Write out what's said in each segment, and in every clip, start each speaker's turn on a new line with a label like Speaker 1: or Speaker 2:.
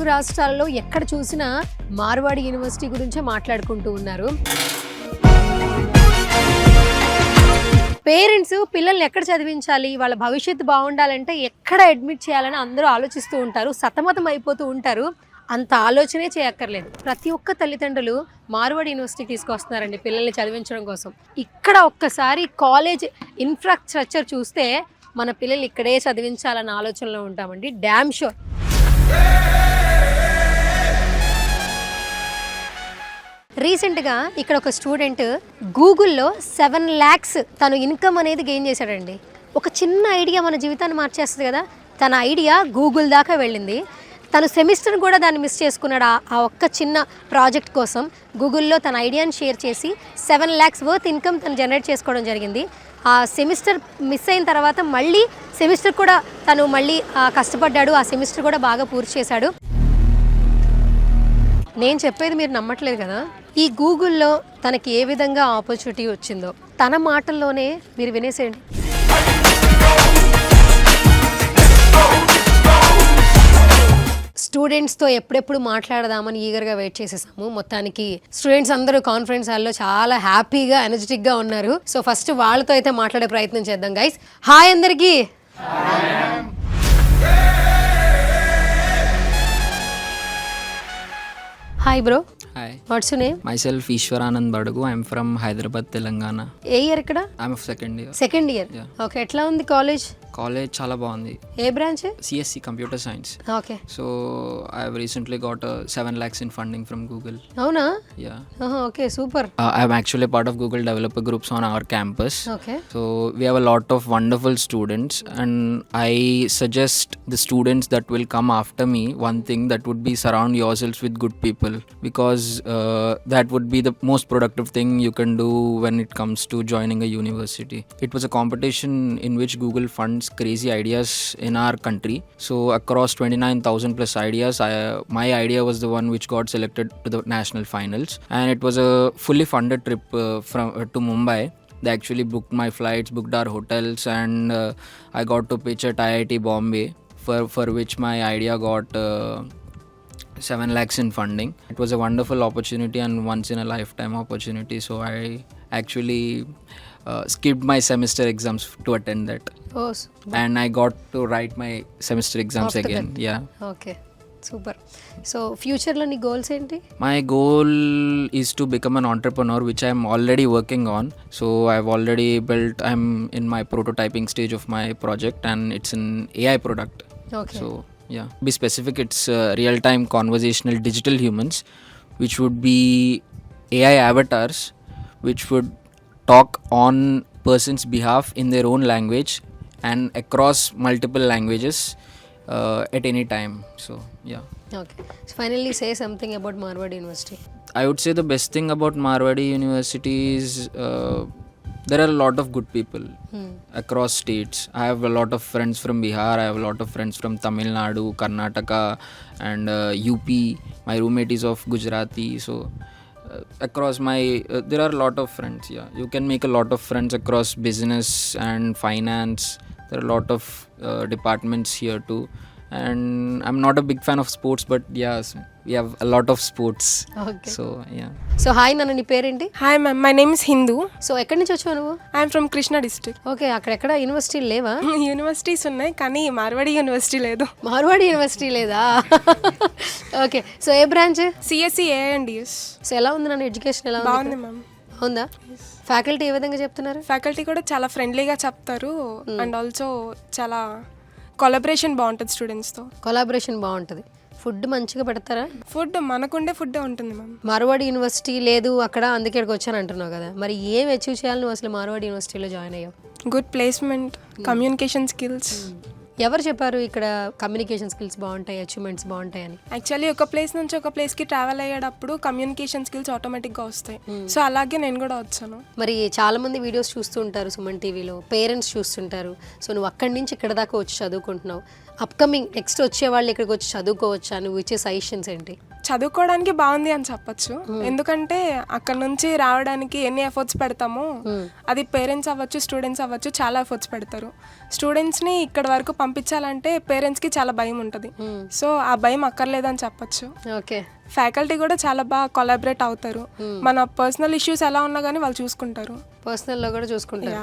Speaker 1: తెలుగు రాష్ట్రాల్లో ఎక్కడ చూసినా మార్వాడి యూనివర్సిటీ గురించే మాట్లాడుకుంటూ ఉన్నారు. పేరెంట్స్ పిల్లల్ని ఎక్కడ చదివించాలి, వాళ్ళ భవిష్యత్తు బాగుండాలంటే ఎక్కడ అడ్మిట్ చేయాలని అందరూ ఆలోచిస్తూ ఉంటారు, సతమతం అయిపోతూ ఉంటారు. అంత ఆలోచనే చేయక్కర్లేదు. ప్రతి ఒక్క తల్లిదండ్రులు మార్వాడి యూనివర్సిటీకి తీసుకొస్తున్నారండి పిల్లల్ని చదివించడం కోసం. ఇక్కడ ఒక్కసారి కాలేజ్ ఇన్ఫ్రాస్ట్రక్చర్ చూస్తే మన పిల్లలు ఇక్కడే చదివించాలన్న ఆలోచనలో ఉంటామండి. Damn sure. రీసెంట్గా ఇక్కడ ఒక స్టూడెంట్ గూగుల్లో 7 lakhs తను ఇన్కమ్ అనేది గెయిన్ చేశాడండి. ఒక చిన్న ఐడియా మన జీవితాన్ని మార్చేస్తుంది కదా. తన ఐడియా గూగుల్ దాకా వెళ్ళింది. తను సెమిస్టర్ కూడా దాన్ని మిస్ చేసుకున్నాడు. ఆ ఒక్క చిన్న ప్రాజెక్ట్ కోసం గూగుల్లో తన ఐడియాని షేర్ చేసి 7 lakhs వర్త్ ఇన్కమ్ తను జనరేట్ చేసుకోవడం జరిగింది. ఆ సెమిస్టర్ మిస్ అయిన తర్వాత మళ్ళీ సెమిస్టర్ కూడా తను మళ్ళీ కష్టపడ్డాడు. ఆ సెమిస్టర్ కూడా బాగా పూర్తి చేశాడు. నేను చెప్పేది మీరు నమ్మట్లేదు కదా. ఈ గూగుల్లో తనకి ఏ విధంగా ఆపర్చునిటీ వచ్చిందో తన మాటల్లోనే మీరు వినేసేయండి. స్టూడెంట్స్తో ఎప్పుడెప్పుడు మాట్లాడదామని ఈగర్గా వెయిట్ చేసేసాము. మొత్తానికి స్టూడెంట్స్ అందరూ కాన్ఫరెన్స్ హాల్లో చాలా హ్యాపీగా ఎనర్జెటిక్గా ఉన్నారు. సో ఫస్ట్ వాళ్ళతో అయితే మాట్లాడే ప్రయత్నం చేద్దాం గైస్. హాయ్ అందరికీ. Hi bro.
Speaker 2: Hi.
Speaker 1: What's your name?
Speaker 2: Myself Ishwaranand Badugu. I'm from Hyderabad, Telangana.
Speaker 1: ఏ ఇయర్ ఇక్కడ?
Speaker 2: I'm of second year.
Speaker 1: Second year. Okay, ఎట్లా ఉంది కాలేజ్?
Speaker 2: కాలేజ్ చాలా బాగుంది.
Speaker 1: ఏ బ్రాంచ్?
Speaker 2: CSC Computer Science.
Speaker 1: ఓకే.
Speaker 2: So I've recently got 7 lakhs in funding from Google.
Speaker 1: అవునా?
Speaker 2: Yeah.
Speaker 1: Okay, super.
Speaker 2: I'm actually part of Google developer groups on our campus.
Speaker 1: Okay.
Speaker 2: So we have a lot of wonderful students, and I suggest the students that will come after me one thing, that would be surround yourselves with good people, because that would be the most productive thing you can do when it comes to joining a university. It was a competition in which Google funds crazy ideas in our country. So across 29,000 plus ideas, my idea was the one which got selected to the national finals, and it was a fully funded trip to Mumbai. They actually booked my flights, booked our hotels, and I got to pitch at IIT Bombay, for which my idea got 7 lakhs in funding. It was a wonderful opportunity and once in a lifetime opportunity. So I actually skipped my semester exams to attend that.
Speaker 1: Oh,
Speaker 2: and I got to write my semester exams
Speaker 1: after
Speaker 2: again.
Speaker 1: that.
Speaker 2: Yeah.
Speaker 1: Okay, super. So ఫ్యూచర్లో నీ goals ఏంటి?
Speaker 2: My goal is to become an entrepreneur, which I'm already working on. So I've already I'm in my prototyping stage of my project, and it's an AI product.
Speaker 1: Okay.
Speaker 2: So yeah, be specific, it's real-time conversational digital humans, which would be AI avatars, which would talk on person's behalf in their own language and across multiple languages at any time. So yeah.
Speaker 1: Okay, so finally say something about Marwadi university.
Speaker 2: I would say the best thing about Marwadi University is there are a lot of good people across states. I have a lot of friends from Bihar, I have a lot of friends from Tamil Nadu, Karnataka, and UP. My roommate is of Gujarati. So across there are a lot of friends. Yeah, you can make a lot of friends across business and finance. There are a lot of departments here too. And I'm not a big fan of sports, but yes, we have a lot of sports.
Speaker 1: Okay.
Speaker 2: So yeah.
Speaker 1: So hi నాన్న, నీ పేరేంటి?
Speaker 3: Hi ma'am, my name is Hindu.
Speaker 1: So ఎక్కడి నుంచి వచ్చావు నువ్వు?
Speaker 3: I am from Krishna district.
Speaker 1: Okay, అక్కడెక్కడ university లేవా?
Speaker 3: Universities ఉన్నాయి కానీ మార్వాడి యూనివర్సిటీ లేదు.
Speaker 1: మార్వాడి యూనివర్సిటీ లేదా? ఓకే, సో ఏ బ్రాంచ్?
Speaker 3: CSC AINDS.
Speaker 1: సో ఎలా ఉంది నాన్న ఎడ్యుకేషన్? ఎలా
Speaker 3: బాగుంది
Speaker 1: ఉంది?
Speaker 3: మ్యామ్.
Speaker 1: ఉందా? ఫ్యాకల్టీ ఏ విధంగా చెప్తున్నారు?
Speaker 3: ఫ్యాకల్టీ కూడా చాలా ఫ్రెండ్లీగా చెప్తారు, అండ్ ఆల్సో చాలా కొలాబరేషన్ బాగుంటుంది స్టూడెంట్స్తో.
Speaker 1: కొలాబరేషన్ బాగుంటుంది. ఫుడ్ మంచిగా పెడతారా?
Speaker 3: ఫుడ్ మనకుండే ఫుడ్ ఉంటుంది మ్యామ్.
Speaker 1: మార్వాడి యూనివర్సిటీ లేదు అక్కడ, అందుకే ఇక్కడికి వచ్చాను అంటున్నావు కదా. మరి ఏం అచీవ్ చేయాలి నువ్వు అసలు మార్వాడి యూనివర్సిటీలో జాయిన్ అయ్యావు?
Speaker 3: Good placement, communication skills.
Speaker 1: ఎవరు చెప్పారు ఇక్కడ కమ్యూనికేషన్ స్కిల్స్ బాగుంటాయి, అచీవ్మెంట్స్ బాగుంటాయని?
Speaker 3: యాక్చువల్లీ ఒక ప్లేస్ నుంచి ఒక ప్లేస్కి ట్రావెల్ అయ్యేటప్పుడు కమ్యూనికేషన్ స్కిల్స్ ఆటోమేటిక్గా వస్తాయి. సో అలాగే నేను కూడా వచ్చాను.
Speaker 1: మరి చాలా మంది వీడియోస్ చూస్తూ ఉంటారు సుమన్ టీవీలో, పేరెంట్స్ చూస్తుంటారు. సో నువ్వు అక్కడి నుంచి ఇక్కడ దాకా వచ్చి చదువుకుంటున్నావు. అప్కమింగ్ నెక్స్ట్ వచ్చే వాళ్ళు ఇక్కడికి వచ్చి చదువుకోవచ్చా? నువ్వు ఇచ్చే సజెషన్స్ ఏంటి?
Speaker 3: చదువుకోవడానికి బాగుంది అని చెప్పొచ్చు. ఎందుకంటే అక్కడ నుంచి రావడానికి ఎన్ని ఎఫర్ట్స్ పెడతామో అది పేరెంట్స్ అవ్వచ్చు, స్టూడెంట్స్ అవ్వచ్చు, చాలా ఎఫర్ట్స్ పెడతారు. స్టూడెంట్స్ని ఇక్కడ వరకు పంపించాలంటే పేరెంట్స్కి చాలా భయం ఉంటుంది. సో ఆ భయం అక్కర్లేదని చెప్పొచ్చు.
Speaker 1: ఓకే.
Speaker 3: ఫ్యాకల్టీ కూడా చాలా బాగా కొలాబరేట్ అవుతారు. మన పర్సనల్ ఇష్యూస్ ఎలా ఉన్నా కానీ వాళ్ళు చూసుకుంటారు.
Speaker 1: పర్సనల్లో కూడా చూసుకుంటారు.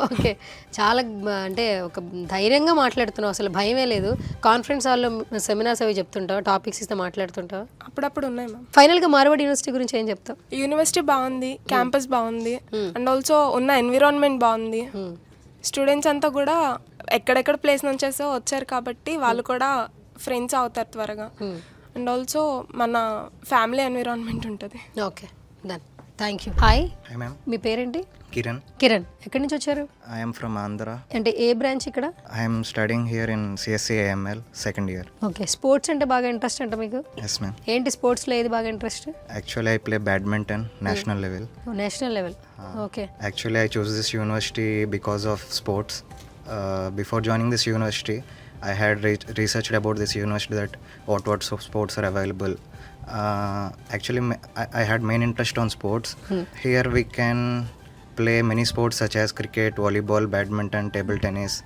Speaker 1: ఓకే, చాలా అంటే ఒక ధైర్యంగా మాట్లాడుతున్నావు, అసలు భయమే లేదు. కాన్ఫరెన్స్ హాల్లో సెమినార్స్ అవి చెప్తుంటావు, టాపిక్స్ ఇస్తే మాట్లాడుతుంటావు.
Speaker 3: అప్పుడప్పుడు ఉన్నాయి మ్యామ్.
Speaker 1: ఫైనల్గా మార్వాడి యూనివర్సిటీ గురించి ఏం చెప్తావు?
Speaker 3: యూనివర్సిటీ బాగుంది, క్యాంపస్ బాగుంది, అండ్ ఆల్సో ఉన్న ఎన్విరాన్మెంట్ బాగుంది. స్టూడెంట్స్ అంతా కూడా ఎక్కడెక్కడ ప్లేస్ నుంచి వచ్చారు కాబట్టి వాళ్ళు కూడా ఫ్రెండ్స్ అవుతారు త్వరగా. అండ్ ఆల్సో మన ఫ్యామిలీ ఎన్విరాన్మెంట్ ఉంటుంది.
Speaker 1: Okay, done, thank you. Hi
Speaker 4: hi ma'am.
Speaker 1: మీ పేరేంటి?
Speaker 4: కిరణ్.
Speaker 1: కిరణ్, ఎక్కడి నుంచి వచ్చారు?
Speaker 4: I'm from Andhra.
Speaker 1: అంటే ఏ బ్రాంచ్ ఇక్కడ?
Speaker 4: I'm studying here in CSC AML second year.
Speaker 1: Okay, sports అంటే బాగా ఇంట్రెస్ట్ అంట మీకు?
Speaker 4: Yes ma'am.
Speaker 1: ఏంటి స్పోర్ట్స్లో ఏది బాగా interest?
Speaker 4: Actually I play badminton national level.
Speaker 1: National level. Okay.
Speaker 4: Actually, I chose this university because of sports. Before joining this university, I had researched about this university that what sports are available. Actually, I had main interest on sports. Here we can play many sports such as cricket, volleyball, badminton, table tennis,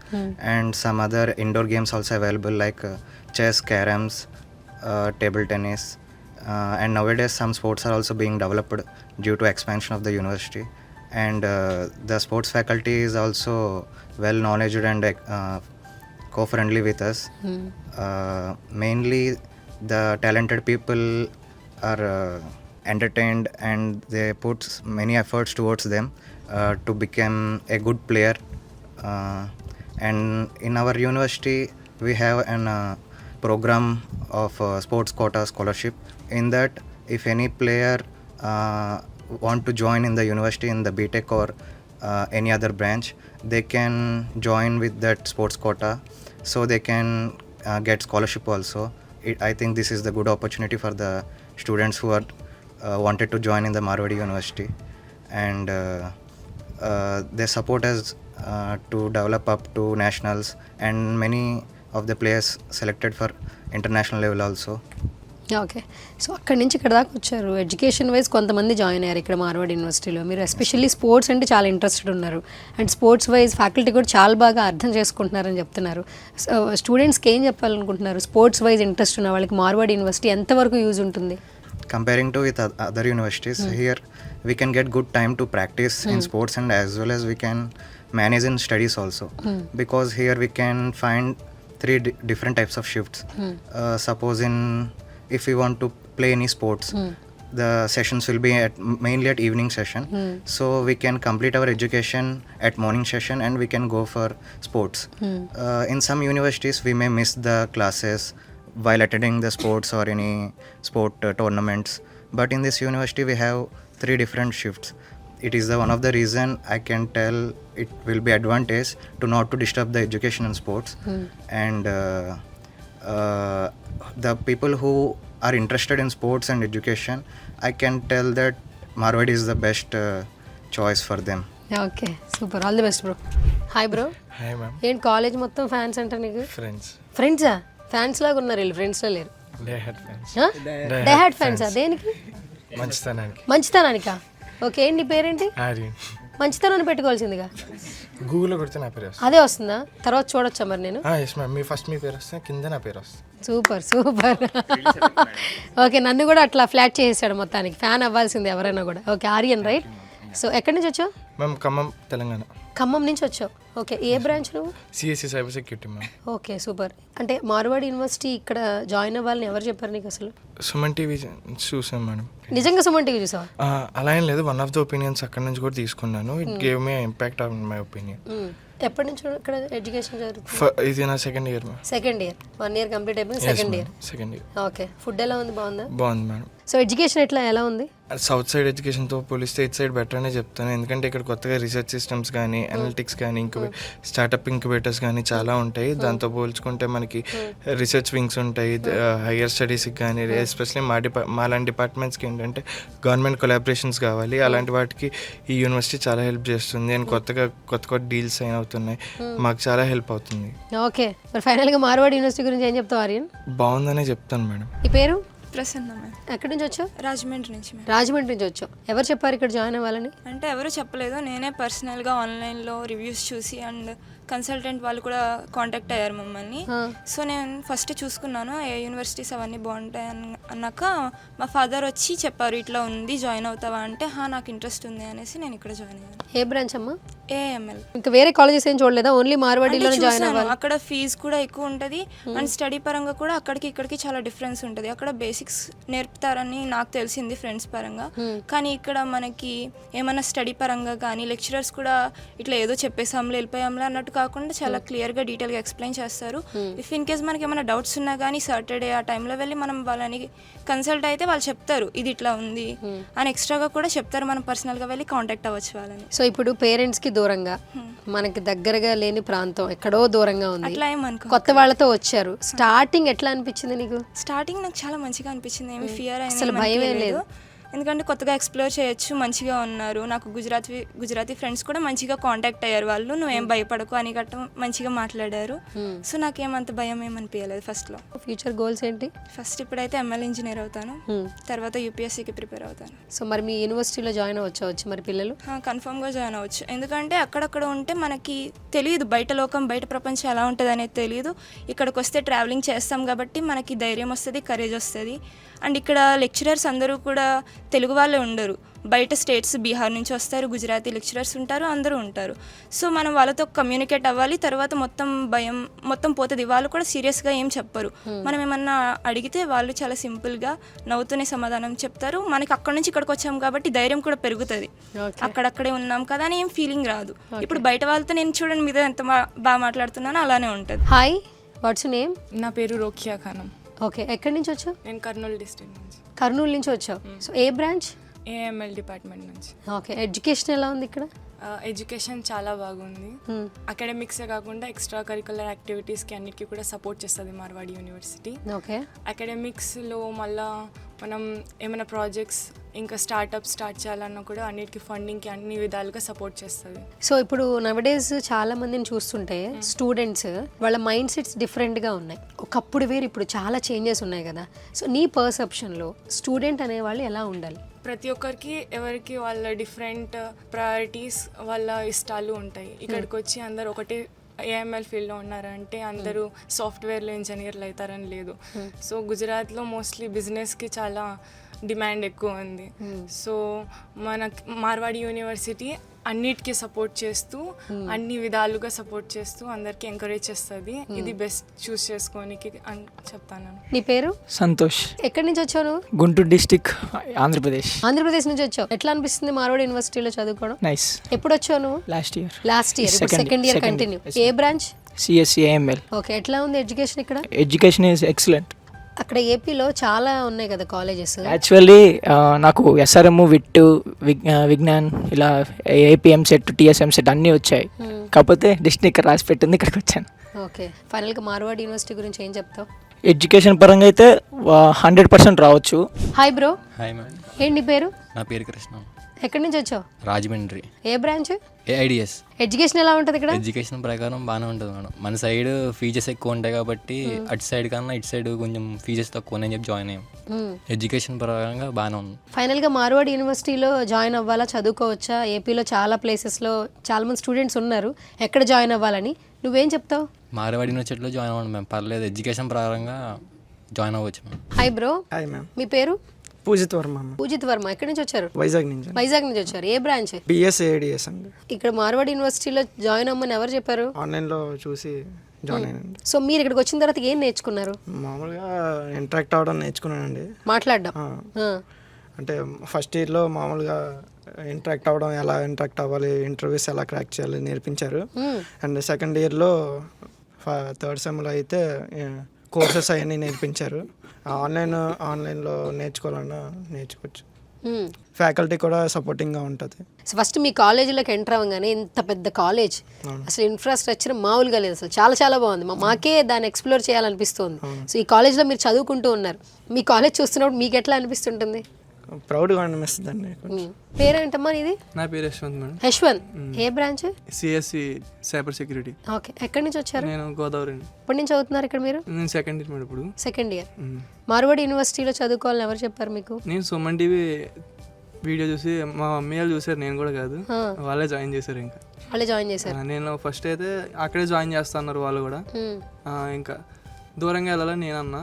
Speaker 4: and some other indoor games also available like chess, caroms, table tennis. And nowadays some sports are also being developed due to expansion of the university. And the sports faculty is also well knowledgeable and co-friendly with us. Mainly the talented people are entertained and they put many efforts towards them to become a good player. And in our university we have an program of sports quota scholarship. In that, if any player want to join in the university in the BTech or any other branch, they can join with that sports quota, so they can get scholarship also. I think this is the good opportunity for the students who are wanted to join in the Marwadi University, and they support us to develop up to nationals, and many of the players selected for international level also.
Speaker 1: Okay, so అక్కడి నుంచి ఇక్కడ దాకా వచ్చారు. Education wise కొంతమంది join అయ్యారు ఇక్కడ మార్వాడి యూనివర్సిటీలో. మీరు ఎస్పెషల్లీ స్పోర్ట్స్ అంటే చాలా ఇంట్రెస్టెడ్ ఉన్నారు, అండ్ స్పోర్ట్స్ వైజ్ ఫ్యాకల్టీ కూడా చాలా బాగా అర్థం చేసుకుంటున్నారని చెప్తున్నారు. స్టూడెంట్స్కి ఏం చెప్పాలనుకుంటున్నారు? స్పోర్ట్స్ వైజ్ ఇంట్రెస్ట్ ఉన్న వాళ్ళకి మార్వాడి యూనివర్సిటీ ఎంతవరకు యూజ్ ఉంటుంది?
Speaker 4: Comparing to with other universities, here we can get good time to practice in sports, and as well as we can manage in studies also. Because here we can find three different types of shifts. Suppose if we want to play any sports, the sessions will be mainly at evening session. So we can complete our education at morning session and we can go for sports. In some universities we may miss the classes while attending the sports or any sport tournaments, but in this university we have three different shifts. It is the one of the reason I can tell it will be advantage to not to disturb the education and sports. And the people who are interested in sports and education, I can tell that Marwadi is the best choice for them.
Speaker 1: Okay, super, all the best bro. Hi bro.
Speaker 5: Hi ma'am.
Speaker 1: ఏంటి college మొత్తం fans అంట నీకు?
Speaker 5: Friends.
Speaker 1: ఫ్రెండ్సా? Fans లాగా ఉన్నారు వీళ్ళు, ఫ్రెండ్స్లో లేరు.
Speaker 5: డే హెడ్ ఫ్రెండ్స్.
Speaker 1: డే హెడ్ ఫ్యాన్సా? దేనికి?
Speaker 5: మంచితనానికి.
Speaker 1: మంచితనానికా? ఓకే, ఏంటి నీ పేరేంటి?
Speaker 5: ఆర్యన్.
Speaker 1: మంచితనాన్ని పెట్టుకోవాల్సిందిగా.
Speaker 5: గూగుల్లో కొడితే నా పేరు వస్తుంది.
Speaker 1: అదే వస్తుందా? తర్వాత చూడొచ్చా మరి నేను?
Speaker 5: Yes ma'am. మీ ఫస్ట్ మీ పేరు వస్తే కింద నా పేరు వస్తుంది.
Speaker 1: Super super. ఓకే, నన్ను కూడా అట్లా ఫ్లాట్ చేసేసాడు మొత్తానికి. ఫ్యాన్ అవ్వాల్సింది ఎవరైనా కూడా. Okay, Aryan right. సో ఎక్కడి నుంచి వచ్చావు?
Speaker 5: మ్యామ్ ఖమ్మం, తెలంగాణ.
Speaker 1: ఖమ్మం నుంచి వచ్చావు. ఓకే, ఏ బ్రాంచ్ నువ్వు?
Speaker 5: CSC cyber security ma'am.
Speaker 1: Okay, super. అంటే మార్వాడి యూనివర్సిటీ ఇక్కడ జాయిన్ అవ్వాలని ఎవరు చెప్పారు నీకు అసలు?
Speaker 5: సుమన్ టీవీ చూసాం మేడం.
Speaker 1: నిజంగా సుమన్ టీవీ చూసావా?
Speaker 5: అలా ఏం లేదు, వన్ ఆఫ్ ద ఒపీనియన్స్ అక్కడ నుంచి కూడా తీసుకున్నాను. It gave me impact on my opinion.
Speaker 1: ఎప్పటి నుంచి ఇక్కడ ఎడ్యుకేషన్ జరుగుతుంది?
Speaker 5: ఇది నా second year ma'am.
Speaker 1: Second year, 1 year complete అయిపోయింది. Second year. ఓకే, ఫుడ్ ఎలా ఉంది? బాగుందా?
Speaker 5: బాగుంది మేడం.
Speaker 1: సో ఎడ్యుకేషన్ ఎలా ఉంది?
Speaker 5: సౌత్ సైడ్ ఎడ్యుకేషన్తో పోలిస్తే ఇట్ సైడ్ బెటర్ అనే చెప్తాను. ఎందుకంటే ఇక్కడ కొత్తగా రీసెర్చ్ సిస్టమ్స్ కానీ, అనలిటిక్స్ కానీ, స్టార్టప్ ఇంక్యుబేటర్స్ కానీ చాలా ఉంటాయి. దాంతో పోల్చుకుంటే మనకి రీసెర్చ్ వింగ్స్ ఉంటాయి. హయ్యర్ స్టడీస్కి కానీ, ఎస్పెషల్లీ మాలాంటి డిపార్ట్మెంట్స్కి ఏంటంటే గవర్నమెంట్ కొలాబరేషన్స్ కావాలి. అలాంటి వాటికి ఈ యూనివర్సిటీ చాలా హెల్ప్ చేస్తుంది. అండ్ కొత్త డీల్స్ అయిన అవుతున్నాయి, మాకు చాలా హెల్ప్ అవుతుంది.
Speaker 1: ఓకే, మరి ఫైనల్గా మార్వాడి యూనివర్సిటీ గురించి ఏం చెప్తావు ఆర్యన్?
Speaker 5: బాగుందనే చెప్తాను మేడం.
Speaker 1: ఈ పేరు?
Speaker 6: ప్రసన్న మ్యామ్.
Speaker 1: ఎక్కడి నుంచి వచ్చావు?
Speaker 6: రాజమండ్రి నుంచి మ్యామ్.
Speaker 1: రాజమండ్రి నుంచి వచ్చావు. ఎవరు చెప్పారు ఇక్కడ జాయిన్ అవ్వాలని?
Speaker 6: అంటే ఎవరు చెప్పలేదు, నేనే పర్సనల్గా ఆన్లైన్లో రివ్యూస్ చూసి అండ్ కన్సల్టెంట్ వాళ్ళు కూడా కాంటాక్ట్ అయ్యారు మమ్మల్ని. సో నేను ఫస్ట్ చూసుకున్నాను ఏ యూనివర్సిటీస్ అవన్నీ బాగుంటాయి అన్నాక మా ఫాదర్ వచ్చి చెప్పారు ఇట్లా ఉంది జాయిన్ అవుతావా అంటే నాకు ఇంట్రెస్ట్ ఉంది అనేసి నేను ఇక్కడ జాయిన్ అయ్యాను.
Speaker 1: ఏ బ్రాంచ్ అమ్మా?
Speaker 6: ఏఎంఎల్.
Speaker 1: ఇంకా వేరే కాలేజెస్ ఏం చూడలేదా? ఓన్లీ మార్వాడిలోనే జాయిన్ అవ్వాలి?
Speaker 6: అక్కడ ఫీజు కూడా ఎక్కువ ఉంటుంది అండ్ స్టడీ పరంగా కూడా అక్కడికి ఇక్కడికి చాలా డిఫరెన్స్ ఉంటుంది. అక్కడ బేసిక్స్ నేర్పుతారని నాకు తెలిసింది ఫ్రెండ్స్ పరంగా, కానీ ఇక్కడ మనకి ఏమైనా స్టడీ పరంగా కానీ లెక్చరర్స్ కూడా ఇట్లా ఏదో చెప్పేసాంలే వెళ్ళిపోయాంలే అన్నట్టు కాకుండా చాలా క్లియర్గా డీటెయిల్గా ఎక్స్ప్లెయిన్ చేస్తారు. ఇఫ్ ఇన్ కేస్ మనకి ఏమైనా డౌట్స్ ఉన్నా కానీ సాటర్డే ఆ టైంలో వెళ్ళి మనం వాళ్ళని కన్సల్ట్ అయితే వాళ్ళు చెప్తారు ఇది ఇట్లా ఉంది అని ఎక్స్ట్రాగా కూడా చెప్తారు. మనం పర్సనల్గా వెళ్ళి కాంటాక్ట్ అవ్వచ్చు వాళ్ళని.
Speaker 1: సో ఇప్పుడు పేరెంట్స్కి దూరంగా మనకి దగ్గరగా లేని ప్రాంతం ఎక్కడో దూరంగా ఉంది,
Speaker 6: అట్లా ఏమనుకో
Speaker 1: కొత్త వాళ్ళతో వచ్చారు. స్టార్టింగ్ ఎట్లా అనిపించింది నీకు?
Speaker 6: స్టార్టింగ్ నాకు చాలా మంచిగా అనిపించింది, ఏమి ఫియర్
Speaker 1: అసలు భయమే లేదు.
Speaker 6: ఎందుకంటే కొత్తగా ఎక్స్ప్లోర్ చేయొచ్చు, మంచిగా ఉన్నారు. నాకు గుజరాతీ ఫ్రెండ్స్ కూడా మంచిగా కాంటాక్ట్ అయ్యారు. వాళ్ళు నువ్వేం భయపడకు అని గట్ట మంచిగా మాట్లాడారు. సో నాకేమంత భయం ఏమనిపించలేదు ఫస్ట్లో.
Speaker 1: ఫ్యూచర్ గోల్స్ ఏంటి?
Speaker 6: ఫస్ట్ ఇప్పుడైతే ఎంఎల్ ఇంజనీర్ అవుతాను, తర్వాత యూపీఎస్సీకి ప్రిపేర్ అవుతాను.
Speaker 1: సో మరి మీ యూనివర్సిటీలో జాయిన్ అవ్వచ్చు మరి పిల్లలు?
Speaker 6: కన్ఫర్మ్గా జాయిన్ అవ్వచ్చు, ఎందుకంటే అక్కడక్కడ ఉంటే మనకి తెలియదు బయట లోకం బయట ప్రపంచం ఎలా ఉంటుంది అనేది తెలియదు. ఇక్కడికి వస్తే ట్రావెలింగ్ చేస్తాం కాబట్టి మనకి ధైర్యం వస్తుంది, కరేజ్ వస్తుంది. అండ్ ఇక్కడ లెక్చరర్స్ అందరూ కూడా తెలుగు వాళ్ళే ఉండరు, బయట స్టేట్స్ బీహార్ నుంచి వస్తారు, గుజరాతీ లెక్చరర్స్ ఉంటారు, అందరూ ఉంటారు. సో మనం వాళ్ళతో కమ్యూనికేట్ అవ్వాలి. తర్వాత భయం మొత్తం పోతుంది. వాళ్ళు కూడా సీరియస్గా ఏం చెప్పరు. మనం ఏమన్నా అడిగితే వాళ్ళు చాలా సింపుల్గా నవ్వుతూనే సమాధానం చెప్తారు. మనకి అక్కడ నుంచి ఇక్కడికి వచ్చాం కాబట్టి ధైర్యం కూడా పెరుగుతుంది. అక్కడక్కడే ఉన్నాం కదా అని ఏం ఫీలింగ్ రాదు. ఇప్పుడు బయట వాళ్ళతో నేను చూడండి మీద ఎంత బాగా మాట్లాడుతున్నానో అలానే ఉంటుంది.
Speaker 1: Hi, what's name?
Speaker 7: నా పేరు రోకియా ఖానం.
Speaker 1: ఓకే, ఎక్కడి నుంచి వచ్చావు?
Speaker 7: నేను కర్నూలు డిస్ట్రిక్ట్ నుంచి.
Speaker 1: కర్నూలు నుంచి వచ్చావు. సో ఏ బ్రాంచ్?
Speaker 7: ఏఎంఎల్ డిపార్ట్మెంట్ నుంచి.
Speaker 1: ఓకే, ఎడ్యుకేషన్ ఎలా ఉంది ఇక్కడ?
Speaker 7: ఎడ్యుకేషన్ చాలా బాగుంది. అకాడమిక్సే కాకుండా ఎక్స్ట్రా కరికులర్ యాక్టివిటీస్కి అన్నిటికీ కూడా సపోర్ట్ చేస్తుంది మార్వాడి యూనివర్సిటీ.
Speaker 1: ఓకే,
Speaker 7: అకాడమిక్స్లో మళ్ళా మనం ఏమైనా ప్రాజెక్ట్స్ ఇంకా స్టార్ట్ చేయాలన్నా కూడా అన్నిటికీ ఫండింగ్కి అన్ని విధాలుగా సపోర్ట్ చేస్తుంది.
Speaker 1: సో ఇప్పుడు నవడేస్ చాలా మందిని చూస్తుంటే స్టూడెంట్స్ వాళ్ళ మైండ్ సెట్స్ డిఫరెంట్గా ఉన్నాయి. ఒకప్పుడు వేరు, ఇప్పుడు చాలా చేంజెస్ ఉన్నాయి కదా. సో నీ పర్సెప్షన్లో స్టూడెంట్ అనేవాళ్ళు ఎలా ఉండాలి?
Speaker 7: ప్రతి ఒక్కరికి ఎవరికి వాళ్ళ డిఫరెంట్ ప్రయారిటీస్ వాళ్ళ ఇష్టాలు ఉంటాయి. ఇక్కడికి వచ్చి అందరు ఒకటే ఏఎంఎల్ ఫీల్డ్లో ఉన్నారంటే అందరూ సాఫ్ట్వేర్లో ఇంజనీర్లు అవుతారని లేదు. సో గుజరాత్లో మోస్ట్లీ బిజినెస్కి చాలా డిమాండ్ ఎక్కువ ఉంది. సో మన మార్వాడి యూనివర్సిటీ అన్నిటికీ సపోర్ట్ చేస్తూ అన్ని విధాలుగా సపోర్ట్ చేస్తూ అందరికి ఎంకరేజ్ చేస్తుంది. ఇది బెస్ట్ చూస్ చేసుకోనికి అని చెప్తాను.
Speaker 1: నీ పేరు?
Speaker 8: సంతోష్.
Speaker 1: ఎక్కడి నుంచి వచ్చావు నువ్వు?
Speaker 8: గుంటూరు డిస్టిక్, ఆంధ్రప్రదేశ్.
Speaker 1: ఆంధ్రప్రదేశ్ నుంచి వచ్చావు. ఎట్లా అనిపిస్తుంది మార్వాడి యూనివర్సిటీలో చదువుకోవడం?
Speaker 8: నైస్.
Speaker 1: ఎప్పుడు వచ్చావు నువ్వు?
Speaker 8: Last year.
Speaker 1: Second year continue. ఏ బ్రాంచ్?
Speaker 8: CSC AML.
Speaker 1: ఓకే, ఎట్లా ఉంది ఎడ్యుకేషన్ ఇక్కడ?
Speaker 8: Education is excellent.
Speaker 1: అక్కడ ఏపీలో చాలా ఉన్నాయి కదా కాలేజెస్.
Speaker 8: యాక్చువల్లీ నాకు ఎస్ఆర్ఎం, విట్, విజ్ఞాన్, ఇలా ఏపీఎం సెట్, టీఎస్ఎం సెట్ అన్నీ వచ్చాయి. కాకపోతే డెస్టినీ ఇక్కడ రాసి పెట్టింది, ఇక్కడికి వచ్చాను.
Speaker 1: ఓకే, ఫైనల్గా మార్వాడి యూనివర్సిటీ గురించి ఏం చెప్తావు?
Speaker 8: ఎడ్యుకేషన్ పరంగా అయితే 100% రావచ్చు.
Speaker 1: Hi bro.
Speaker 9: Hi ma'am.
Speaker 1: ఏంటి పేరు?
Speaker 9: నా పేరు కృష్ణ.
Speaker 1: ఎక్కడి నుంచి వచ్చావు?
Speaker 9: రాజమండ్రి.
Speaker 1: ఏ బ్రాంచ్?
Speaker 9: ఏఐడిఎస్.
Speaker 1: ఎడ్యుకేషన్ ఎలా ఉంటుంది ఇక్కడ?
Speaker 9: ఎడ్యుకేషన్ ప్రకారం బాగానే ఉంటుంది మేడం. మన సైడ్ ఫీజెస్ ఎక్కువ ఉంటాయి కాబట్టి అటు సైడ్ కన్నా ఇటు సైడ్ కొంచెం ఫీజెస్ తక్కువ అని చెప్పి జాయిన్ అయ్యాం. ఎడ్యుకేషన్ పరంగా బాగానే ఉంది.
Speaker 1: ఫైనల్గా మార్వాడి యూనివర్సిటీలో జాయిన్ అవ్వాలా, చదువుకోవచ్చా? ఏపీలో చాలా ప్లేసెస్లో చాలా మంది స్టూడెంట్స్ ఉన్నారు, ఎక్కడ జాయిన్ అవ్వాలని నువ్వేం చెప్తావు?
Speaker 9: మార్వాడి యూనివర్సిటీలో జాయిన్ అవ్వండి మ్యామ్, పర్లేదు. ఎడ్యుకేషన్ ప్రకారంగా జాయిన్ అవ్వచ్చు ma'am.
Speaker 1: Hi bro.
Speaker 8: Hi ma'am.
Speaker 1: మీ పేరు?
Speaker 8: పూజిత్ వర్మ.
Speaker 1: పూజిత్ వర్మ. ఎక్కడి నుంచి వచ్చారు?
Speaker 8: వైజాగ్ నుంచి.
Speaker 1: వైజాగ్ నుంచి వచ్చారు. ఏ బ్రాంచ్?
Speaker 8: బిఎస్ఏడిఎస్ అండి.
Speaker 1: ఇక్కడ మార్వాడి యూనివర్సిటీలో జాయిన్ అవ్వమని ఎవరు చెప్పారు?
Speaker 8: ఆన్లైన్లో చూసి జాయిన్ అయ్యానండి.
Speaker 1: సో మీరు ఇక్కడికి వచ్చిన తర్వాత ఏం నేర్చుకున్నారు?
Speaker 8: మామూలుగా ఇంటరాక్ట్ అవ్వడం నేర్చుకున్నానండి.
Speaker 1: మాట్లాడడం.
Speaker 8: అంటే ఫస్ట్ ఇయర్లో మామూలుగా ఇంటరాక్ట్ అవ్వడం, ఎలా ఇంటరాక్ట్ అవ్వాలి, ఇంటర్వ్యూస్ ఎలా క్రాక్ చేయాలి నేర్పించారు. అండ్ సెకండ్ ఇయర్లో థర్డ్ సెమ్లో అయితే కోర్సెస్ అవన్నీ నేర్పించారు. ఆన్లైన్లో నేర్చుకోవాలన్నా నేర్చుకోవచ్చు. ఫ్యాకల్టీ కూడా సపోర్టింగ్గా ఉంటుంది.
Speaker 1: సో ఫస్ట్ మీ కాలేజీలోకి ఎంటర్ అవ్వగానే ఇంత పెద్ద కాలేజ్, అసలు ఇన్ఫ్రాస్ట్రక్చర్ మామూలుగా లేదు, అసలు చాలా చాలా బాగుంది. మాకే దాన్ని ఎక్స్ప్లోర్ చేయాలనిపిస్తుంది. సో ఈ కాలేజ్లో మీరు చదువుకుంటూ ఉన్నారు, మీ కాలేజ్ చూస్తున్నప్పుడు మీకు ఎట్లా అనిపిస్తుంటుంది?
Speaker 8: ప్రౌడ్గా అనిపిస్తుంది అండి.
Speaker 1: పేరేంటమ్మా ఇది?
Speaker 10: నా పేరు యశ్వంత్ మేడం.
Speaker 1: యశ్వంత్, ఏ branch?
Speaker 10: CSC cyber security.
Speaker 1: Okay, ఎక్కడి నుంచి వచ్చారు?
Speaker 10: నేను గోదావరి అండి.
Speaker 1: ఎప్పటి నుంచి చదువుతున్నారు ఇక్కడ మీరు?
Speaker 10: నేను సెకండ్ ఇయర్ మేడం ఇప్పుడు.
Speaker 1: Second year. మార్వాడి యూనివర్సిటీలో చదువుకోవాలని ఎవరు చెప్పారు మీకు?
Speaker 10: నేను సుమన్ టీవీ వీడియో చూసి మా మమ్మీ వాళ్ళు చూసారు, నేను కూడా కాదు, వాళ్ళే జాయిన్ చేశారు. ఇంకా
Speaker 1: వాళ్ళే జాయిన్ చేశారు.
Speaker 10: నేను ఫస్ట్ అయితే అక్కడే జాయిన్ చేస్తా అన్నారు వాళ్ళు కూడా. ఇంకా దూరంగా వెళ్ళాలని నేను అన్నా,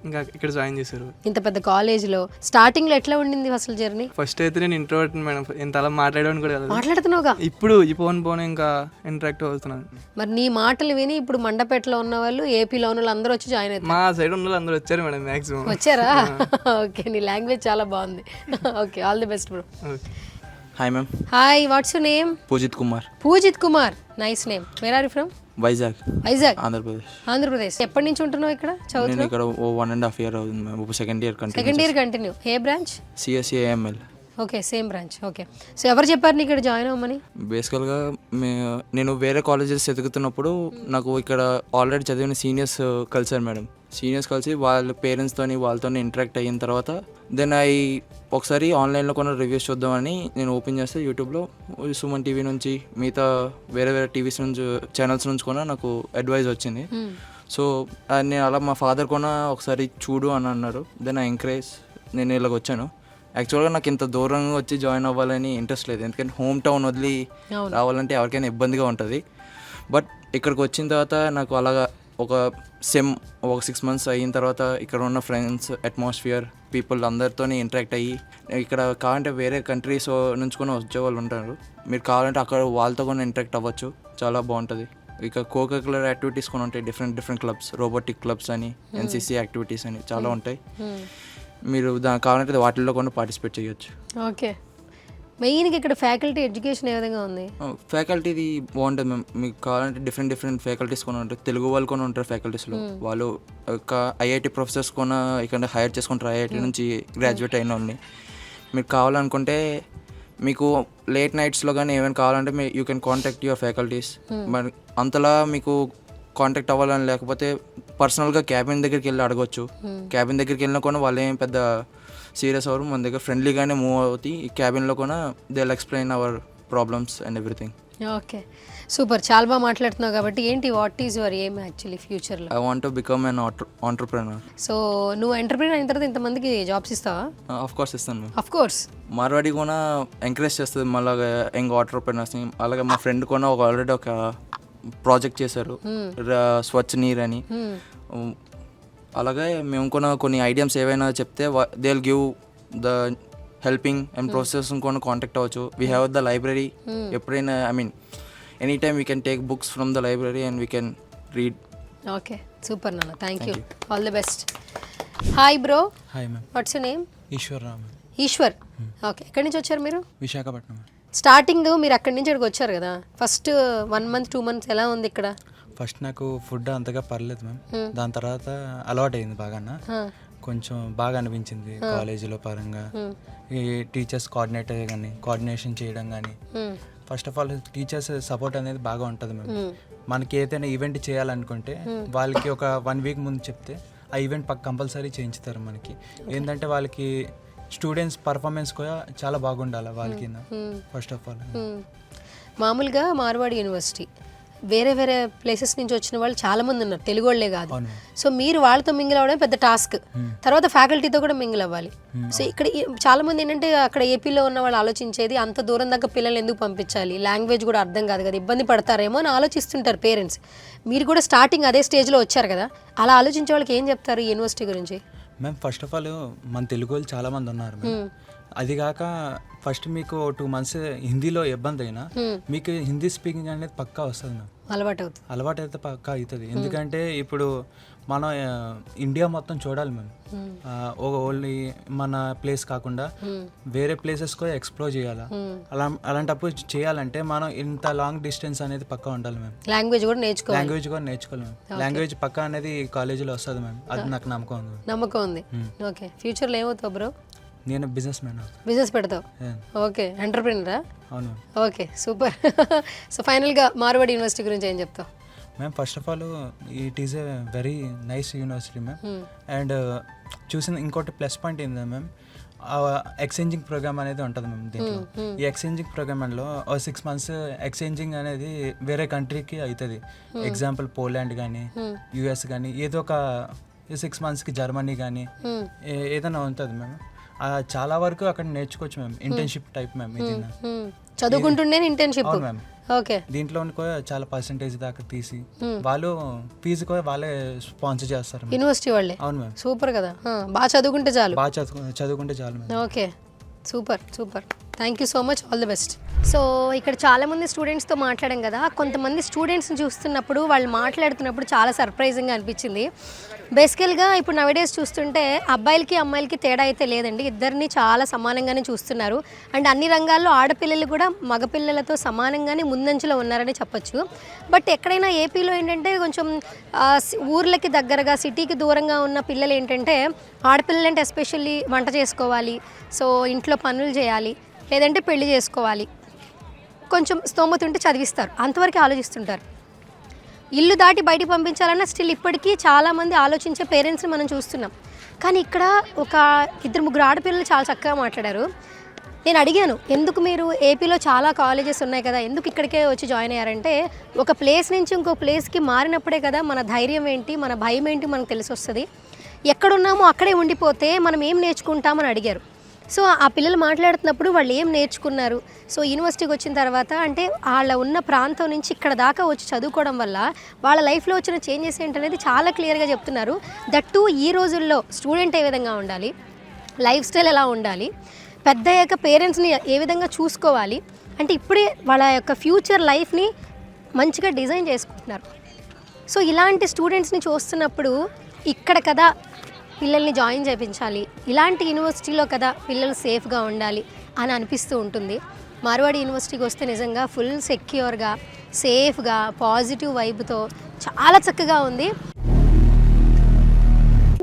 Speaker 10: ఇంకా ఇక్కడ జాయిన్ చేశారు.
Speaker 1: ఇంత పెద్ద కాలేజ్లో స్టార్టింగ్లో ఎట్లా ఉండింది అసలు జర్నీ?
Speaker 10: ఫస్ట్ అయితే నేను ఇంట్రోవర్ట్ మేడం, ఇంత అలా మాట్లాడడానికి కూడా వెళ్ళదు.
Speaker 1: మాట్లాడుతున్నావుగా?
Speaker 10: ఇప్పుడు ఈ పోను ఇంకా ఇంటరాక్ట్ అవుతున్నాను.
Speaker 1: మరి నీ మాటలు విని ఇప్పుడు మండపేటలో ఉన్న వాళ్ళు, ఏపీలో ఉన్న వాళ్ళు అందరూ వచ్చి జాయిన్ అవుతారు.
Speaker 10: మా సైడ్ ఉన్న వాళ్ళు అందరూ వచ్చారు మేడం మ్యాక్సిమం.
Speaker 1: వచ్చారా? ఓకే, నీ లాంగ్వేజ్ చాలా బాగుంది. Okay, all the best bro.
Speaker 11: Hi ma'am.
Speaker 1: Hi, what's your name?
Speaker 11: Pujith Kumar.
Speaker 1: Pujith Kumar, nice name. Where are you from?
Speaker 11: Vizag.
Speaker 1: Vizag,
Speaker 11: Andhra Pradesh.
Speaker 1: Andhra Pradesh. ఎప్పటి నుంచి ఉంటున్నావు ఇక్కడ?
Speaker 11: నేను
Speaker 1: చదువుతున్నావు?
Speaker 11: ఇక్కడ 1.5 year అవుతుంది ma'am. Second year continue.
Speaker 1: Second year continue. ఏ branch?
Speaker 11: CSC AML.
Speaker 1: Okay, same branch. Okay, so ఎవరు చెప్పారు నీకు ఇక్కడ జాయిన్ అవ్వమని?
Speaker 11: బేసికల్గా నేను వేరే కాలేజెస్ ఎదుగుతున్నప్పుడు నాకు ఇక్కడ ఆల్రెడీ చదివిన సీనియర్స్ కలిసారు మేడం. సీనియర్స్ కలిసి వాళ్ళ పేరెంట్స్తోని వాళ్ళతో ఇంటరాక్ట్ అయిన తర్వాత దెన్ ఒకసారి ఆన్లైన్లో కొన్ని రివ్యూస్ చూద్దామని నేను ఓపెన్ చేస్తే యూట్యూబ్లో సుమన్ టీవీ నుంచి మిగతా వేరే వేరే టీవీస్ నుంచి ఛానల్స్ నుంచి కూడా నాకు అడ్వైజ్ వచ్చింది. సో నేను అలా మా ఫాదర్ కూడా ఒకసారి చూడు అని అన్నారు. దెన్ ఐ ఎంకరేజ్, నేను ఇలాగ వచ్చాను. యాక్చువల్గా నాకు ఇంత దూరంగా వచ్చి జాయిన్ అవ్వాలని ఇంట్రెస్ట్ లేదు, ఎందుకంటే హోమ్ టౌన్ వదిలి రావాలంటే ఎవరికైనా ఇబ్బందిగా ఉంటుంది. బట్ ఇక్కడికి వచ్చిన తర్వాత నాకు అలాగా ఒక 6 months అయిన తర్వాత ఇక్కడ ఉన్న ఫ్రెండ్స్, అట్మాస్ఫియర్, పీపుల్ అందరితో ఇంటరాక్ట్ అయ్యి, ఇక్కడ కావాలంటే వేరే కంట్రీస్ నుంచి కూడా వచ్చేవాళ్ళు ఉంటారు, మీరు కావాలంటే అక్కడ వాళ్ళతో కూడా ఇంటరాక్ట్ అవ్వచ్చు, చాలా బాగుంటుంది. ఇక కోకరికులర్ యాక్టివిటీస్ కూడా ఉంటాయి, డిఫరెంట్ క్లబ్స్, రోబోటిక్ క్లబ్స్ అని, ఎన్సీసీ యాక్టివిటీస్ అని చాలా ఉంటాయి. మీరు దానికి కావాలంటే వాటిల్లో కూడా పార్టిసిపేట్ చేయొచ్చు.
Speaker 1: ఓకే, మెయిన్గా ఇక్కడ ఫ్యాకల్టీ ఎడ్యుకేషన్ ఏ విధంగా ఉంది?
Speaker 11: ఫ్యాకల్టీది బాగుంటుంది మ్యామ్. మీకు కావాలంటే డిఫరెంట్ ఫ్యాకల్టీస్ కూడా ఉంటారు, తెలుగు వాళ్ళు కూడా ఉంటారు ఫ్యాకల్టీస్లో. వాళ్ళు ఐఐటి ప్రొఫెసర్స్ కూడా ఇక్కడ హైర్ చేసుకుంటారు, ఐఐటి నుంచి గ్రాడ్యుయేట్ అయిన వాళ్ళని. మీకు కావాలనుకుంటే మీకు లేట్ నైట్స్లో కానీ ఏమైనా కావాలంటే you can contact your faculties. మరి అంతలా మీకు కాంటాక్ట్ అవ్వాలని లేకపోతే పర్సనల్గా క్యాబిన్ దగ్గరికి వెళ్ళి అడగొచ్చు. క్యాబిన్ దగ్గరికి వెళ్ళినా కూడా వాళ్ళు ఏం పెద్ద సీరియస్ అవ్వరు, మన దగ్గర ఫ్రెండ్లీగానే మూవ్ అవుతాయి. ఈ క్యాబిన్లో కూడా they will explain our problems and everything.
Speaker 1: Okay, super, చాలా బాగా మాట్లాడుతున్నావు. కాబట్టి ఏంటి, what is your aim actually ఫ్యూచర్లో?
Speaker 11: I want to become an entrepreneur.
Speaker 1: So నువ్వు ఎంటర్ప్రెనర్ అయిన తర్వాత ఇంతమందికి జాబ్స్ ఇస్తావా?
Speaker 11: ఆఫ్ కోర్స్ ఇస్తాను మ్యామ్.
Speaker 1: Of course.
Speaker 11: మార్వాడి కూడా ఎంకరేజ్ చేస్తుంది మళ్ళీ యంగ్ ఆంటర్ప్రెనర్స్ని. అలాగే మా ఫ్రెండ్ కూడా ఆల్రెడీ ఒక ప్రాజెక్ట్ చేశారు, స్వచ్ఛ నీర్ అని. అలాగే మేము కూడా కొన్ని ఐడియాస్ ఏవైనా చెప్తే they will give the helping and process కూడా కాంటాక్ట్ అవ్వచ్చు. We have the library. ఎప్పుడైనా any time we can take books from the library and we can read.
Speaker 1: Okay, super నాన్న, thank you, all the best. Hi bro.
Speaker 12: Hi ma'am.
Speaker 1: What's your name?
Speaker 12: Eshwar Ram.
Speaker 1: Eshwar. Okay, ఎక్కడి నుంచి వచ్చారు మీరు?
Speaker 12: Visakhapatnam.
Speaker 1: Starting మీరు అక్కడి నుంచి ఇక్కడికి వచ్చారు కదా, ఫస్ట్ 1 month 2 months ఎలా ఉంది ఇక్కడ?
Speaker 12: ఫస్ట్ నాకు ఫుడ్ అంతగా పర్లేదు మ్యామ్. దాని తర్వాత అలవాటు అయింది బాగా, కొంచెం బాగా అనిపించింది కాలేజీలో పరంగా. ఈ టీచర్స్ కోఆర్డినేషన్ చేయడం కానీ, first of all teachers support అనేది బాగా ఉంటుంది మ్యామ్. మనకి ఏదైనా ఈవెంట్ చేయాలనుకుంటే వాళ్ళకి ఒక 1 week ముందు చెప్తే ఆ ఈవెంట్ కంపల్సరీ చేయించుతారు మనకి. ఏంటంటే వాళ్ళకి స్టూడెంట్స్ పర్ఫార్మెన్స్ కూడా చాలా బాగుండాలి వాళ్ళకి ఫస్ట్ ఆఫ్ ఆల్.
Speaker 1: మామూలుగా మార్వాడి యూనివర్సిటీ వేరే వేరే ప్లేసెస్ నుంచి వచ్చిన వాళ్ళు చాలా మంది ఉన్నారు, తెలుగు వాళ్ళే కాదు. సో మీరు వాళ్ళతో మింగిల్ అవ్వడం పెద్ద టాస్క్, తర్వాత ఫ్యాకల్టీతో కూడా మింగిల్ అవ్వాలి. సో ఇక్కడ చాలా మంది ఏంటంటే అక్కడ ఏపీలో ఉన్న వాళ్ళు ఆలోచించేది అంత దూరం దాకా పిల్లలు ఎందుకు పంపించాలి, లాంగ్వేజ్ కూడా అర్థం కాదు కదా, ఇబ్బంది పడతారేమో అని ఆలోచిస్తుంటారు పేరెంట్స్. మీరు కూడా స్టార్టింగ్ అదే స్టేజ్లో వచ్చారు కదా, అలా ఆలోచించే వాళ్ళకి ఏం చెప్తారు ఈ యూనివర్సిటీ గురించి?
Speaker 12: మ్యామ్ ఫస్ట్ ఆఫ్ ఆల్ మన తెలుగు వాళ్ళు చాలా మంది ఉన్నారు మ్యామ్. అది కాక ఫస్ట్ మీకు 2 months హిందీలో ఇబ్బంది అయినా మీకు హిందీ స్పీకింగ్ అనేది పక్కా వస్తుంది మ్యామ్. అలవాటు అయితే పక్కా అవుతుంది. ఎందుకంటే ఇప్పుడు మనం ఇండియా మొత్తం చూడాలి మ్యామ్. ఓన్లీ మన ప్లేస్ కాకుండా వేరే ప్లేసెస్ కూడా ఎక్స్ప్లోర్ చేయాలి. అలాంటప్పుడు చేయాలంటే మనం ఇంత లాంగ్ డిస్టెన్స్ అనేది పక్కా ఉండాలి మ్యామ్.
Speaker 1: లాంగ్వేజ్ కూడా
Speaker 12: నేర్చుకోవాలి మ్యామ్. లాంగ్వేజ్ పక్కా అనేది కాలేజీలో వస్తుంది మ్యామ్. అది నాకు నమ్మకం ఉంది.
Speaker 1: ఓకే, ఫ్యూచర్లో ఏమవుతావు బ్రో?
Speaker 12: నేను బిజినెస్ పెడతావు.
Speaker 1: ఓకే, ఎంటర్ప్రెనరా?
Speaker 12: అవును.
Speaker 1: Okay, super. సో ఫైనల్గా మార్వాడి యూనివర్సిటీ గురించి ఏం చెప్తావు?
Speaker 12: Ma'am first of all it is a very nice university ma'am. And చూసిన ఇంకోటి ప్లస్ పాయింట్ ఏంటంటే మ్యామ్, ఎక్స్చేంజింగ్ ప్రోగ్రామ్ అనేది ఉంటుంది మ్యామ్ దీంట్లో. ఈ ఎక్స్చేంజింగ్ ప్రోగ్రామ్లో 6 months ఎక్స్చేంజింగ్ అనేది వేరే కంట్రీకి అవుతుంది. ఎగ్జాంపుల్ పోలాండ్ కానీ యూఎస్ కానీ ఏదో ఒక 6 monthsకి జర్మనీ కానీ ఏదైనా ఉంటుంది మ్యామ్. చాలా వరకు అక్కడ నేర్చుకోవచ్చు మ్యామ్. ఇంటర్న్షిప్ టైప్ మ్యామ్ ఇది.
Speaker 1: చదువుకుంటుండే ఇంటర్న్షిప్.
Speaker 12: Ma'am
Speaker 1: okay.
Speaker 12: దీంట్లో కూడా చాలా పర్సెంటేజ్ దాకా తీసి వాళ్ళు ఫీజు కూడా వాళ్ళే స్పాన్సర్ చేస్తారు
Speaker 1: యూనివర్సిటీ వాళ్ళే.
Speaker 12: అవును మ్యామ్.
Speaker 1: సూపర్ కదా, బాగా చదువుకుంటే చాలు.
Speaker 12: బాగా చదువుకుంటే చాలు ma'am.
Speaker 1: Okay, super super. Thank you so much, all the best. So ఇక్కడ చాలామంది స్టూడెంట్స్తో మాట్లాడాం కదా, కొంతమంది స్టూడెంట్స్ని చూస్తున్నప్పుడు వాళ్ళు మాట్లాడుతున్నప్పుడు చాలా సర్ప్రైజింగ్గా అనిపించింది. బేసికల్గా ఇప్పుడు నవడేస్ చూస్తుంటే అబ్బాయిలకి అమ్మాయిలకి తేడా అయితే లేదండి, ఇద్దరిని చాలా సమానంగానే చూస్తున్నారు. అండ్ అన్ని రంగాల్లో ఆడపిల్లలు కూడా మగపిల్లలతో సమానంగానే ముందంచులో ఉన్నారని చెప్పొచ్చు. బట్ ఎక్కడైనా ఏపీలో ఏంటంటే కొంచెం ఊర్లకి దగ్గరగా సిటీకి దూరంగా ఉన్న పిల్లలు ఏంటంటే ఆడపిల్లలంటే ఎస్పెషల్లీ వంట చేసుకోవాలి, సో ఇంట్లో పనులు చేయాలి, లేదంటే పెళ్లి చేసుకోవాలి, కొంచెం స్తోమత ఉంటే చదివిస్తారు, అంతవరకు ఆలోచిస్తుంటారు. ఇల్లు దాటి బయటికి పంపించాలన్నా స్టిల్ ఇప్పటికీ చాలామంది ఆలోచించే పేరెంట్స్ని మనం చూస్తున్నాం. కానీ ఇక్కడ ఒక 2-3 ఆడపిల్లలు చాలా చక్కగా మాట్లాడారు. నేను అడిగాను, ఎందుకు మీరు ఏపీలో చాలా కాలేజెస్ ఉన్నాయి కదా, ఎందుకు ఇక్కడికే వచ్చి జాయిన్ అయ్యారంటే, ఒక ప్లేస్ నుంచి ఇంకో ప్లేస్కి మారినప్పుడే కదా మన ధైర్యం ఏంటి, మన భయం ఏంటి మనకు తెలిసి వస్తుంది. ఎక్కడున్నామో అక్కడే ఉండిపోతే మనం ఏం నేర్చుకుంటామని అడిగారు. సో ఆ పిల్లలు మాట్లాడుతున్నప్పుడు వాళ్ళు ఏం నేర్చుకున్నారు, సో యూనివర్సిటీకి వచ్చిన తర్వాత అంటే వాళ్ళ ఉన్న ప్రాంతం నుంచి ఇక్కడ దాకా వచ్చి చదువుకోవడం వల్ల వాళ్ళ లైఫ్లో వచ్చిన చేంజెస్ ఏంటనేది చాలా క్లియర్గా చెప్తున్నారు. దట్టు ఈ రోజుల్లో స్టూడెంట్ ఏ విధంగా ఉండాలి, లైఫ్ స్టైల్ ఎలా ఉండాలి, పెద్ద అయ్యాక పేరెంట్స్ని ఏ విధంగా చూసుకోవాలి, అంటే ఇప్పుడే వాళ్ళ యొక్క ఫ్యూచర్ లైఫ్ని మంచిగా డిజైన్ చేసుకుంటున్నారు. సో ఇలాంటి స్టూడెంట్స్ని చూస్తున్నప్పుడు ఇక్కడ కదా పిల్లల్ని జాయిన్ చేయించాలి, ఇలాంటి యూనివర్సిటీలో కదా పిల్లలు సేఫ్గా ఉండాలి అని అనిపిస్తూ ఉంటుంది. మార్వాడి యూనివర్సిటీకి వస్తే నిజంగా ఫుల్ సెక్యూర్గా, సేఫ్గా, పాజిటివ్ వైబ్తో చాలా చక్కగా ఉంది.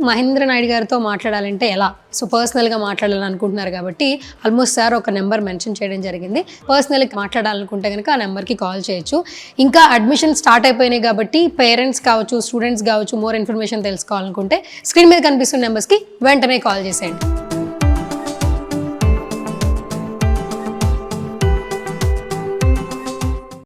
Speaker 1: మహేంద్ర నాయుడు గారితో మాట్లాడాలంటే ఎలా, సో పర్సనల్గా మాట్లాడాలనుకుంటున్నారు కాబట్టి ఆల్మోస్ట్ సార్ ఒక నెంబర్ మెన్షన్ చేయడం జరిగింది. పర్సనల్గా మాట్లాడాలనుకుంటే కనుక ఆ నెంబర్కి కాల్ చేయొచ్చు. ఇంకా అడ్మిషన్ స్టార్ట్ అయిపోయినాయి కాబట్టి పేరెంట్స్ కావచ్చు, స్టూడెంట్స్ కావచ్చు, మోర్ ఇన్ఫర్మేషన్ తెలుసుకోవాలనుకుంటే స్క్రీన్ మీద కనిపిస్తున్న నెంబర్స్కి వెంటనే కాల్ చేసేయండి.